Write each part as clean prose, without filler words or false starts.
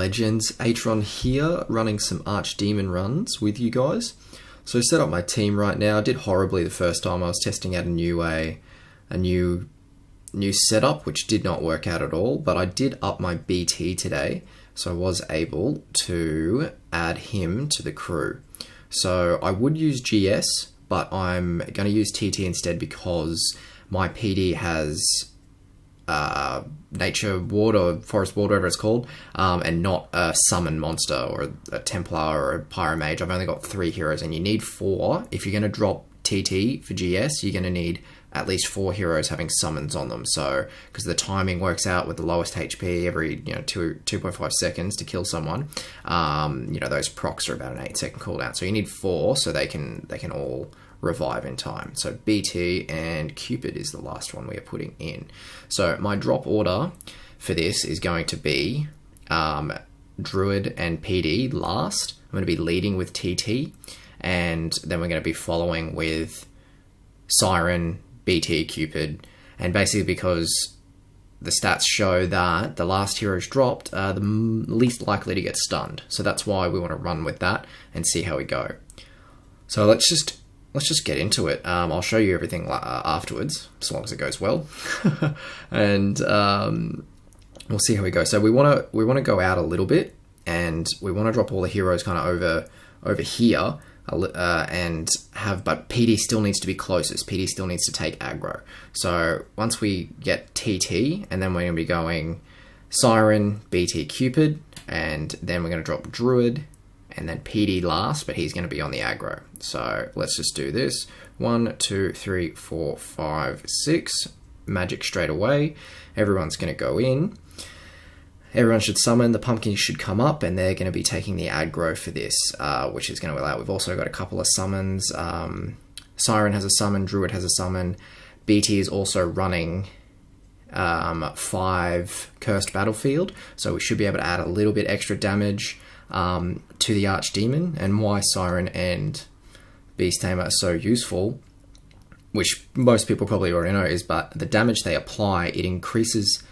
legends, Atron here, running some Archdemon runs with you guys. So I set up my team right now. I did horribly the first time. I was testing out a new setup, which did not work out at all, but I did up my BT today, so I was able to add him to the crew. So I would use GS, but I'm going to use TT instead because my PD has nature ward or forest ward, whatever it's called, and not a summon monster or a Templar or a Pyromage. I've only got 3 heroes, and you need 4. If you're going to drop TT for GS, you're going to need at least 4 heroes having summons on them. So, because the timing works out with the lowest HP every 2.5 seconds to kill someone, those procs are about an 8-second cooldown. So you need 4 so they can all revive in time. So BT and Cupid is the last one we are putting in. So my drop order for this is going to be Druid and PD last. I'm going to be leading with TT, and then we're going to be following with Siren, BT, Cupid, and basically because the stats show that the last heroes dropped are the least likely to get stunned. So that's why we want to run with that and see how we go. So let's just get into it. I'll show you everything afterwards, as long as it goes well, and we'll see how we go. So we want to go out a little bit, and we want to drop all the heroes kind of over here, and but PD still needs to be closest. PD still needs to take aggro. So once we get TT, and then we're going to be going Siren, BT, Cupid, and then we're going to drop Druid, and then PD last, but he's going to be on the aggro. So let's just do this. 1, 2, 3, 4, 5, 6. Magic straight away. Everyone's going to go in. Everyone should summon. The pumpkins should come up, and they're going to be taking the aggro for this, which is going to allow. We've also got a couple of summons. Siren has a summon. Druid has a summon. BT is also running 5 Cursed Battlefield, so we should be able to add a little bit extra damage to the Archdemon. And why Siren and Beast Tamer are so useful, which most people probably already know, is but the damage they apply, it increases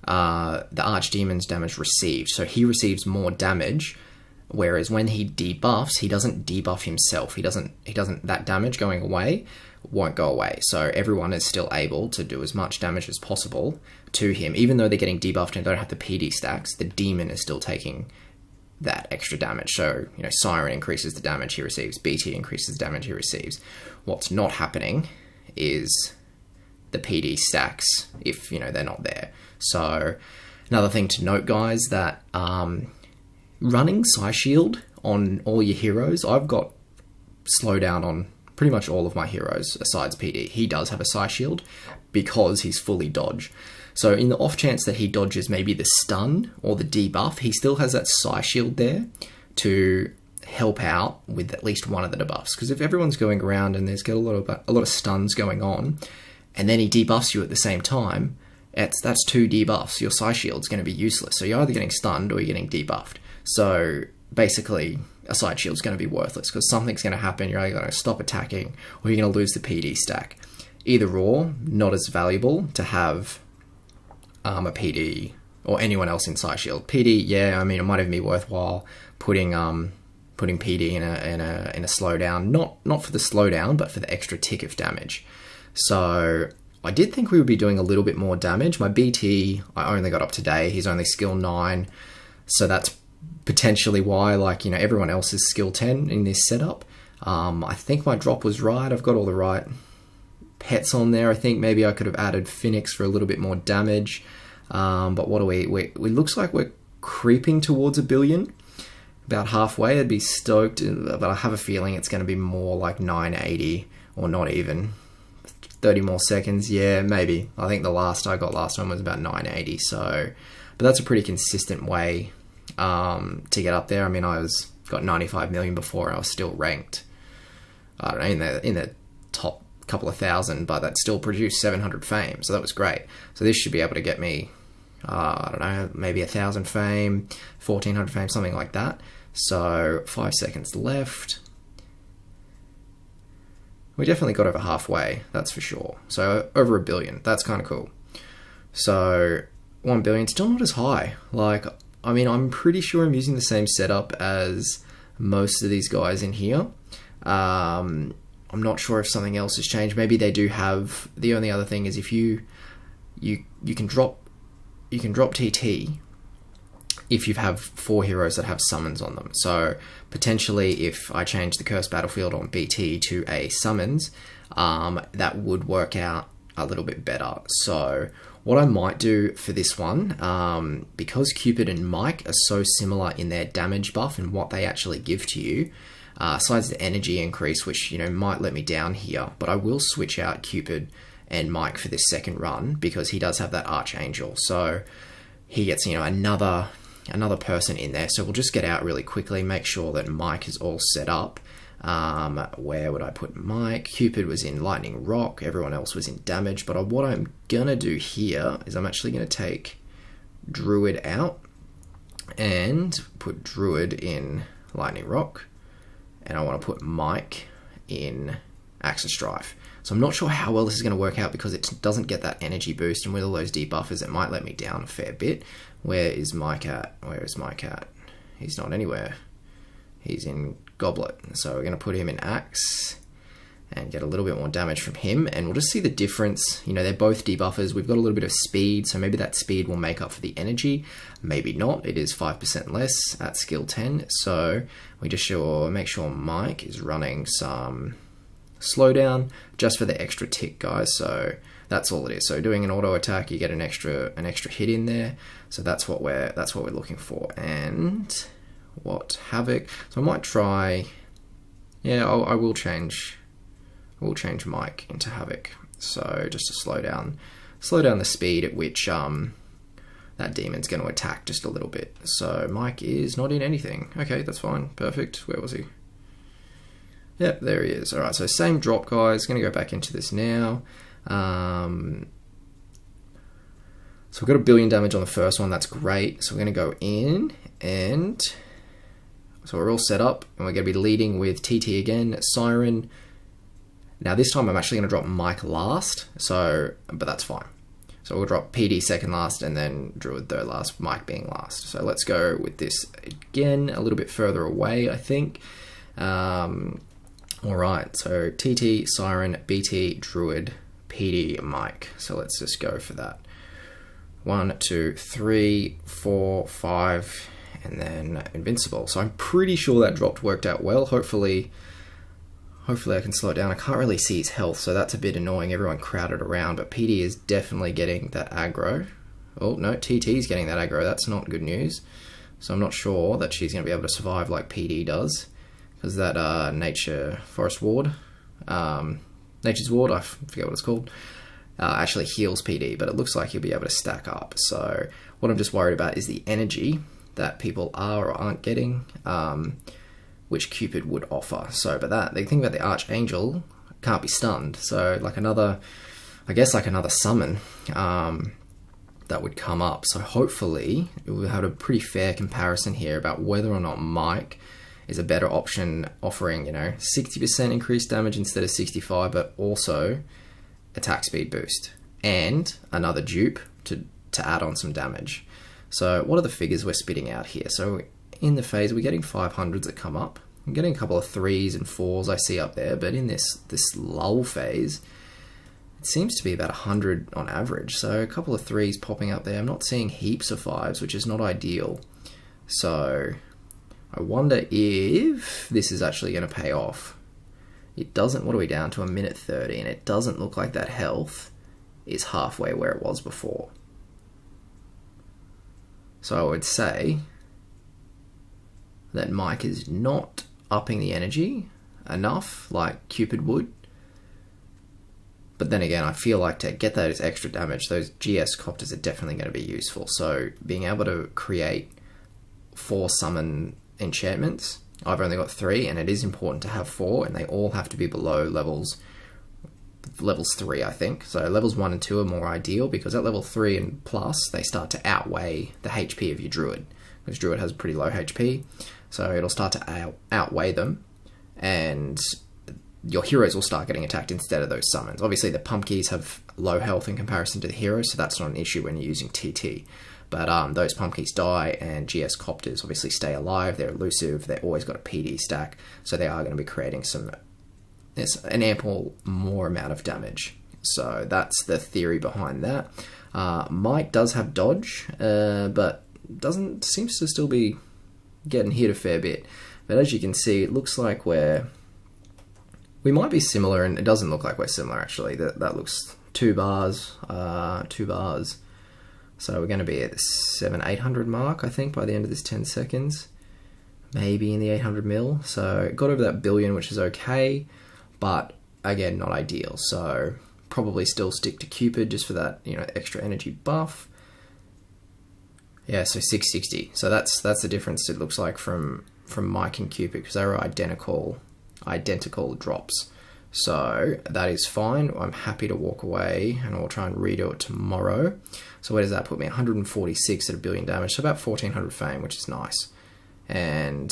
the Archdemon's damage received. So he receives more damage, whereas when he debuffs, he doesn't debuff himself. He doesn't that damage going away won't go away. So everyone is still able to do as much damage as possible to him, even though they're getting debuffed and don't have the PD stacks. The demon is still taking that extra damage. So, Siren increases the damage he receives, BT increases the damage he receives. What's not happening is the PD stacks if, they're not there. So, another thing to note, guys, that running Psy Shield on all your heroes, I've got slowdown on pretty much all of my heroes besides PD. He does have a Psy Shield because he's fully dodge. So in the off chance that he dodges maybe the stun or the debuff, he still has that Psy Shield there to help out with at least one of the debuffs. Because if everyone's going around and there's got a lot of stuns going on, and then he debuffs you at the same time, that's 2 debuffs. Your Psy Shield's going to be useless. So you're either getting stunned or you're getting debuffed. So basically, a Psy Shield's going to be worthless because something's going to happen. You're either going to stop attacking or you're going to lose the PD stack. Either or, not as valuable to have a PD or anyone else in Psy Shield. PD, yeah, I mean, it might even be worthwhile putting PD in a slowdown, not for the slowdown, but for the extra tick of damage. So I did think we would be doing a little bit more damage. My BT, I only got up today. He's only skill 9, so that's potentially why, everyone else is skill 10 in this setup. I think my drop was right. I've got all the right pets on there. I think maybe I could have added Phoenix for a little bit more damage. But what do we looks like we're creeping towards 1 billion. About halfway. I'd be stoked, but I have a feeling it's going to be more like 980 or not even. 30 more seconds, yeah, maybe. I think the last I got last time was about 980, so, but that's a pretty consistent way to get up there. I mean, got 95 million before, and I was still ranked, I don't know, in the top couple of thousand, but that still produced 700 fame, so that was great. So this should be able to get me, I don't know, maybe 1,000 fame, 1,400 fame, something like that. So 5 seconds left. We definitely got over halfway, that's for sure. So over 1 billion, that's kind of cool. So 1 billion, still not as high. Like, I mean, I'm pretty sure I'm using the same setup as most of these guys in here. I'm not sure if something else has changed. Maybe they do have, the only other thing is if you can drop TT if you have 4 heroes that have summons on them. So potentially if I change the Cursed Battlefield on BT to a summons, that would work out a little bit better. So what I might do for this one, because Cupid and Mike are so similar in their damage buff and what they actually give to you, besides the energy increase, which, you know, might let me down here, but I will switch out Cupid and Mike for this second run because he does have that Archangel. So he gets, you know, another person in there. So we'll just get out really quickly, make sure that Mike is all set up. Where would I put Mike? Cupid was in Lightning Rock, everyone else was in damage, but what I'm gonna do here is I'm actually gonna take Druid out and put Druid in Lightning Rock, and I want to put Mike in Axe of Strife. So I'm not sure how well this is going to work out because it doesn't get that energy boost, and with all those debuffers it might let me down a fair bit. Where is Mike at? Where is Mike at? He's not anywhere. He's in Goblet. So we're going to put him in Axe and get a little bit more damage from him, and we'll just see the difference. You know, they're both debuffers. We've got a little bit of speed, so maybe that speed will make up for the energy. Maybe not. It is 5% less at skill 10, so we just make sure Mike is running some slowdown just for the extra tick, guys. So that's all it is. So doing an auto attack, you get an extra hit in there. So that's what we're looking for. And what Havoc? So I might try. Yeah, I will change. We'll change Mike into Havoc, so just to slow down the speed at which that demon's going to attack just a little bit. So Mike is not in anything. Okay, that's fine, perfect. Where was he? Yep, there he is. All right, so same drop, guys. Going to go back into this now. So we've got a billion damage on the first one. That's great. So we're going to go in, and so we're all set up, and we're going to be leading with TT again, Siren. Now this time I'm actually going to drop Mike last, but that's fine. So we'll drop PD second last and then Druid third last, Mike being last. So let's go with this again, a little bit further away, I think. Alright, so TT, Siren, BT, Druid, PD, Mike. So let's just go for that. 1, 2, 3, 4, 5, and then Invincible. So I'm pretty sure that worked out well. Hopefully I can slow it down. I can't really see his health, so that's a bit annoying. Everyone crowded around, but PD is definitely getting that aggro. Oh, no, TT is getting that aggro. That's not good news. So I'm not sure that she's going to be able to survive like PD does, because that Nature Forest Ward, Nature's Ward, I forget what it's called, actually heals PD, but it looks like he'll be able to stack up. So what I'm just worried about is the energy that people are or aren't getting, which Cupid would offer. So, but the thing about the Archangel, can't be stunned. So, like another summon that would come up. So hopefully we'll have a pretty fair comparison here about whether or not Mike is a better option, offering, you know, 60% increased damage instead of 65, but also attack speed boost and another dupe to add on some damage. So what are the figures we're spitting out here? So in the phase, we're getting 500s that come up. I'm getting a couple of 3s and 4s I see up there, but in this lull phase, it seems to be about 100 on average. So a couple of 3s popping up there. I'm not seeing heaps of 5s, which is not ideal. So I wonder if this is actually going to pay off. It doesn't. What are we down to? A minute 30, and it doesn't look like that health is halfway where it was before. So I would say that Mike is not upping the energy enough like Cupid would. But then again, I feel like to get those extra damage, those GS copters are definitely going to be useful. So being able to create 4 summon enchantments, I've only got 3, and it is important to have 4, and they all have to be below levels 3, I think. So levels 1 and 2 are more ideal, because at level 3 and plus, they start to outweigh the HP of your Druid, because Druid has pretty low HP, so it'll start to outweigh them, and your heroes will start getting attacked instead of those summons. Obviously, the pumpkins have low health in comparison to the heroes, so that's not an issue when you're using TT. But those Pumpkins die, and GS Copters obviously stay alive. They're elusive. They've always got a PD stack, so they are going to be creating an ample more amount of damage. So that's the theory behind that. Mike does have dodge, but seems to still be getting hit a fair bit. But as you can see, it looks like we might be similar, and it doesn't look like we're similar actually. That looks 2 bars. So we're going to be at the 700-800 mark, I think, by the end of this 10 seconds. Maybe in the 800 mil. So got over that billion, which is okay, but again, not ideal. So probably still stick to Cupid just for that, extra energy buff. Yeah, so 660. So that's the difference. It looks like from Mike and Cupid, because they were identical drops. So that is fine. I'm happy to walk away, and I'll try and redo it tomorrow. So where does that put me? 146 at a billion damage, so about 1400 fame, which is nice. And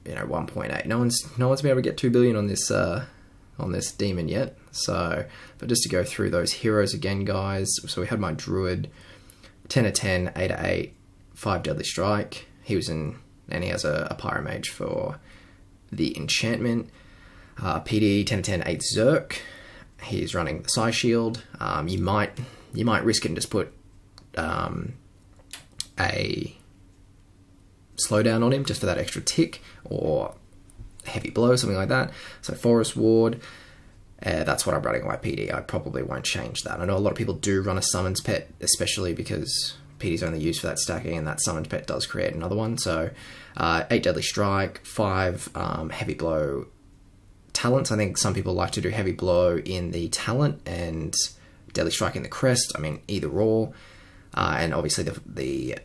1.8. No one's been able to get 2 billion on this demon yet. So, but just to go through those heroes again, guys. So we had my druid, 10 of 10, 8 of 8, 5 deadly strike. He has a pyromage for the enchantment. PD 10 of 10, 8 Zerk. He's running the Psy Shield. You might risk it and just put a slowdown on him just for that extra tick, or heavy blow, something like that. So Forest Ward. That's what I'm running on my PD. I probably won't change that. I know a lot of people do run a Summons Pet, especially because PD is only used for that stacking, and that Summons Pet does create another one. So 8 Deadly Strike, 5 Heavy Blow talents. I think some people like to do Heavy Blow in the talent and Deadly Strike in the crest. I mean, either or. And obviously the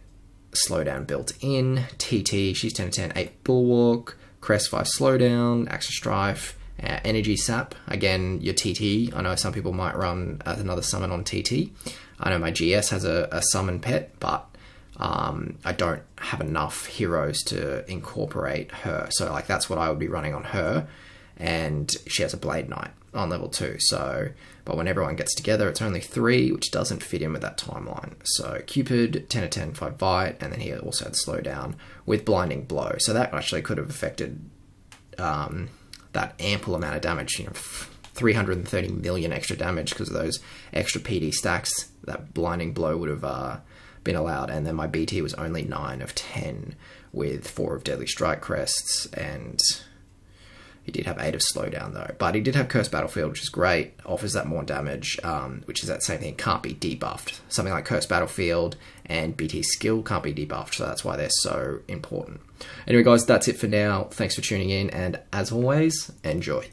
slowdown built in. TT, she's 10 of 10, 8 Bulwark, crest 5 slowdown, Axe of Strife, Energy Sap. Again, your TT. I know some people might run another summon on TT. I know my GS has a summon pet, but I don't have enough heroes to incorporate her. So like that's what I would be running on her. And she has a Blade Knight on level 2. So, but when everyone gets together, it's only 3, which doesn't fit in with that timeline. So Cupid, 10 of 10, 5 Bite, and then he also had Slowdown with Blinding Blow. So that actually could have affected that ample amount of damage, 330 million extra damage because of those extra PD stacks. That Blinding Blow would have been allowed. And then my BT was only 9 of 10 with 4 of Deadly Strike crests, and he did have 8 of Slowdown though. But he did have Cursed Battlefield, which is great. Offers that more damage, which is that same thing. Can't be debuffed. Something like Cursed Battlefield and BT Skill can't be debuffed, so that's why they're so important. Anyway guys, that's it for now. Thanks for tuning in, and as always, enjoy.